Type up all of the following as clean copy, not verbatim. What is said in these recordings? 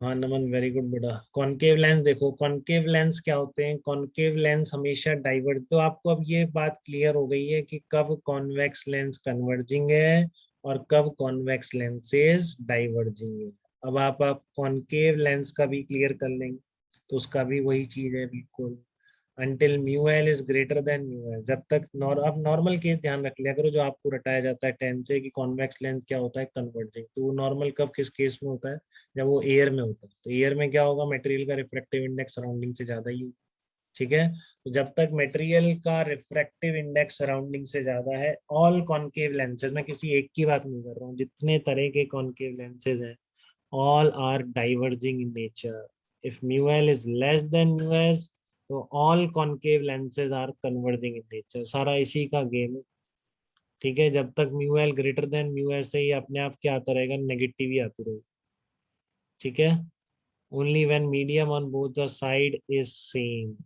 हाँ नमन, very good बेटा। Concave lens देखो, कॉनकेव लेंस क्या होते हैं? कॉनकेव लेंस हमेशा डाइवर्ज, तो आपको अब ये बात क्लियर हो गई है कि कब कॉन्वेक्स लेंस कन्वर्जिंग है और कब कॉन्वेक्स लेंसेज डाइवर्जिंग है। अब आप कॉनकेव लेंस का भी क्लियर कर लेंगे तो उसका भी वही चीज है बिल्कुल। Until mu L is greater than mu L, जब तक अब नॉर्मल केस ध्यान रख लिया करो, जो आपको रटाया जाता है 10 से कि कॉन्वेक्स लेंस क्या होता है, कन्वर्जिंग। तो वो नॉर्मल कब किस केस में होता है? जब वो एयर में होता है। तो एयर में क्या होगा? मटेरियल का रिफ्रैक्टिव इंडेक्स सराउंडिंग से ज्यादा ही होगा। ठीक है, तो जब तक मटेरियल का रिफ्रैक्टिव इंडेक्स सराउंडिंग से ज्यादा है, ऑल कॉनकेव लेंसेज, मैं किसी एक की बात नहीं कर रहा हूँ, जितने तरह के कॉनकेव लेंसेज हैं, all are diverging in nature. If mu l is less than mu s, तो all concave lenses are converging in nature. सारा इसी का गेम है। ठीक है, जब तक mu l greater than mu s है, ये अपने आप क्या आता रहेगा? नेगेटिव ही आती रहेगी। ठीक है, only when medium on both the side is same.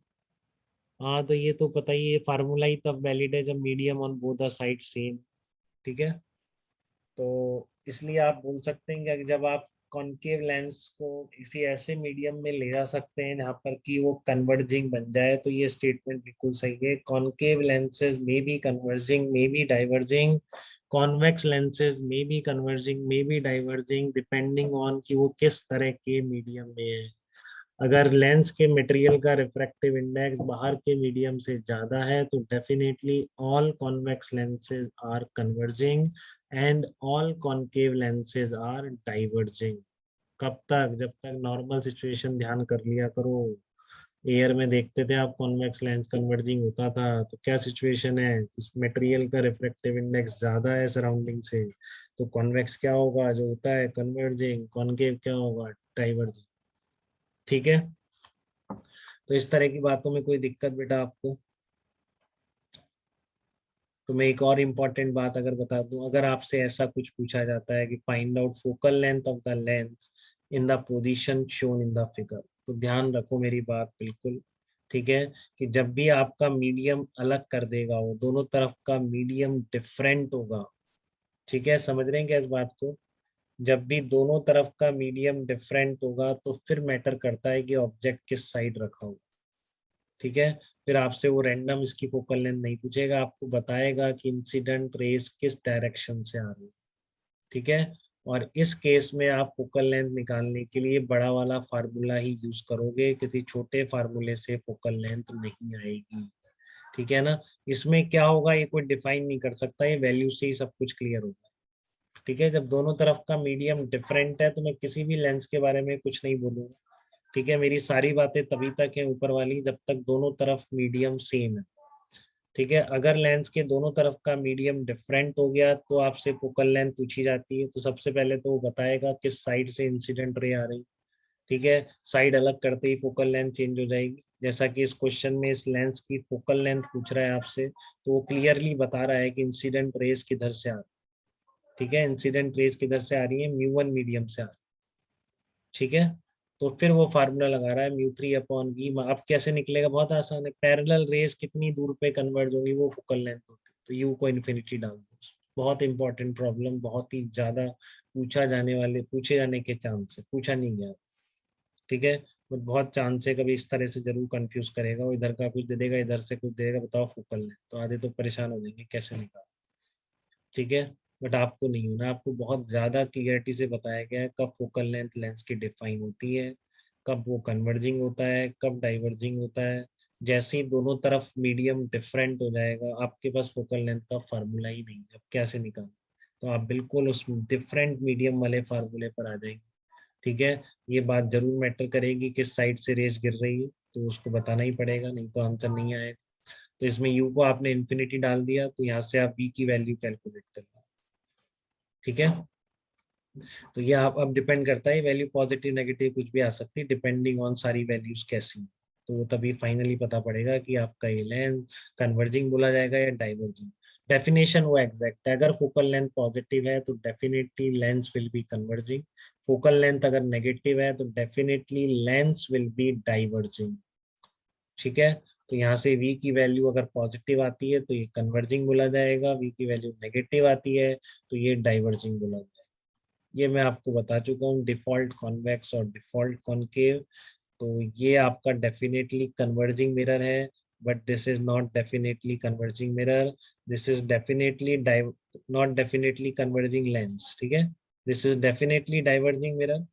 हाँ, तो ये तो पता ही है, ये फार्मूला ही तब वैलिड है जब medium on both the side same. ठीक है, तो इसलिए आप बोल सकते हैं कि जब आप कॉनकेव लेंस को किसी ऐसे मीडियम में ले जा सकते हैं जहाँ पर कि वो कन्वर्जिंग बन जाए, तो ये स्टेटमेंट बिल्कुल सही है। कॉनकेव लेंसेज में बी कन्वर्जिंग, में बी डाइवर्जिंग, कॉन्वेक्स लेंसेज में बी कन्वर्जिंग, में बी डाइवर्जिंग, डिपेंडिंग ऑन कि वो किस तरह के मीडियम में है। अगर लेंस के मटेरियल का रिफ्रैक्टिव इंडेक्स बाहर के मीडियम से ज्यादा है तो definitely all convex lenses are converging and all concave lenses are diverging. कब तक? जब तक नॉर्मल सिचुएशन ध्यान कर लिया करो। एयर में देखते थे आप कॉन्वेक्स लेंस कन्वर्जिंग होता था, तो क्या सिचुएशन है? उस मटेरियल का रिफ्रैक्टिव इंडेक्स ज्यादा है सराउंडिंग से, तो कॉन्वेक्स क्या होगा जो होता है? कन्वर्जिंग। कॉनकेव क्या होगा? डाइवर्जिंग। ठीक है, तो इस तरह की बातों में कोई दिक्कत बेटा आपको? तो मैं एक और इम्पोर्टेंट बात अगर बता दूं, अगर आपसे ऐसा कुछ पूछा जाता है कि find out focal length of the lens in the position shown in the figure, तो ध्यान रखो मेरी बात बिल्कुल। ठीक है, कि जब भी आपका मीडियम अलग कर देगा, वो दोनों तरफ का मीडियम डिफरेंट होगा। ठीक है, समझ रहे हैं क्या इस बात को? जब भी दोनों तरफ का मीडियम डिफरेंट होगा तो फिर मैटर करता है कि ऑब्जेक्ट किस साइड रखा होगा। ठीक है, फिर आपसे वो रैंडम इसकी फोकल लेंथ नहीं पूछेगा, आपको बताएगा कि इंसिडेंट रेस किस डायरेक्शन से आ रही है। ठीक है, और इस केस में आप फोकल लेंथ निकालने के लिए बड़ा वाला फार्मूला ही यूज करोगे, किसी छोटे फार्मूले से फोकल लेंथ नहीं आएगी। ठीक है ना? इसमें क्या होगा ये कोई डिफाइन नहीं कर सकता, ये वैल्यू से ही सब कुछ क्लियर होगा। ठीक है, जब दोनों तरफ का मीडियम डिफरेंट है तो मैं किसी भी लेंस के बारे में कुछ नहीं बोलूंगा। ठीक है, मेरी सारी बातें तभी तक है ऊपर वाली जब तक दोनों तरफ मीडियम सेम है। ठीक है, अगर लेंस के दोनों तरफ का मीडियम डिफरेंट हो गया तो आपसे फोकल लेंथ पूछी जाती है, तो सबसे पहले तो वो बताएगा किस साइड से इंसिडेंट रे आ रही। ठीक है, साइड अलग करते ही फोकल लेंथ चेंज हो जाएगी। जैसा कि इस क्वेश्चन में इस लेंस की फोकल लेंथ पूछ रहा है आपसे, तो वो क्लियरली बता रहा है कि इंसिडेंट रेस किधर से आ रही है। ठीक है, इंसिडेंट रेस किधर से आ रही है? म्यू 1 मीडियम से आ रही है। ठीक है, तो फिर वो फार्मूला लगा रहा है μ3/V। अब कैसे निकलेगा? बहुत आसान है, पैरेलल रेस कितनी दूर पे कन्वर्ज होगी वो फोकल लेंथ होती है, तो यू को इन्फिनिटी डाल दो। बहुत इंपॉर्टेंट प्रॉब्लम, बहुत ही ज्यादा पूछे जाने के चांस है, पूछा नहीं गया। ठीक है, तो बहुत चांस है कभी इस तरह से जरूर कंफ्यूज करेगा, वो इधर का कुछ दे देगा, इधर से कुछ दे देगा, बताओ फोकल लेंथ, तो आधे तो परेशान हो जाएंगे कैसे निकाल। ठीक है, बट आपको नहीं होना, आपको बहुत ज्यादा क्लियरिटी से बताया गया है कब फोकल लेंथ लेंस की डिफाइन होती है, कब वो कन्वर्जिंग होता है, कब डाइवर्जिंग होता है। जैसे ही दोनों तरफ मीडियम डिफरेंट हो जाएगा, आपके पास फोकल लेंथ का फार्मूला ही नहीं है, अब कैसे निकाल? तो आप बिल्कुल उस डिफरेंट मीडियम वाले फार्मूले पर आ जाएंगे। ठीक है, ये बात जरूर मैटर करेगी किस साइड से रेस गिर रही है, तो उसको बताना ही पड़ेगा, नहीं तो आंसर नहीं आएगा। तो इसमें यू को आपने इन्फिनिटी डाल दिया, तो यहाँ से आप वी की वैल्यू कैलकुलेट कर लो। ठीक है, तो ये आप अब डिपेंड करता है, वैल्यू पॉजिटिव नेगेटिव कुछ भी आ सकती है, डिपेंडिंग ऑन सारी वैल्यूज कैसी हैं। तो वो तभी फाइनली पता पड़ेगा कि आपका ये लेंथ कन्वर्जिंग बोला जाएगा या डाइवर्जिंग। डेफिनेशन वो एग्जैक्ट है, अगर फोकल लेंथ पॉजिटिव है तो definitely lens will be converging. Focal length अगर नेगेटिव है तो definitely lens will be diverging. ठीक है, तो यहाँ से v की वैल्यू अगर पॉजिटिव आती है तो ये कन्वर्जिंग बोला जाएगा, v की वैल्यू नेगेटिव आती है तो ये डाइवर्जिंग बोला जाएगा। ये मैं आपको बता चुका हूँ, डिफॉल्ट कॉन्वेक्स और डिफॉल्ट कॉनकेव। तो ये आपका डेफिनेटली कन्वर्जिंग मिरर है, but this is not definitely converging mirror. This is definitely not definitely converging lens, ठीक है। This is definitely diverging mirror,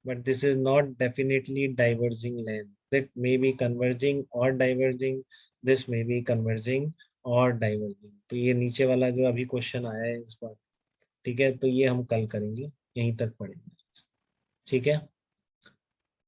but this is not definitely diverging lens. That may be converging or diverging. This may be converging or diverging. तो ये नीचे वाला जो अभी question आया है इस बार, ठीक है, तो ये हम कल करेंगे, यहीं तक पढ़ेंगे, ठीक है।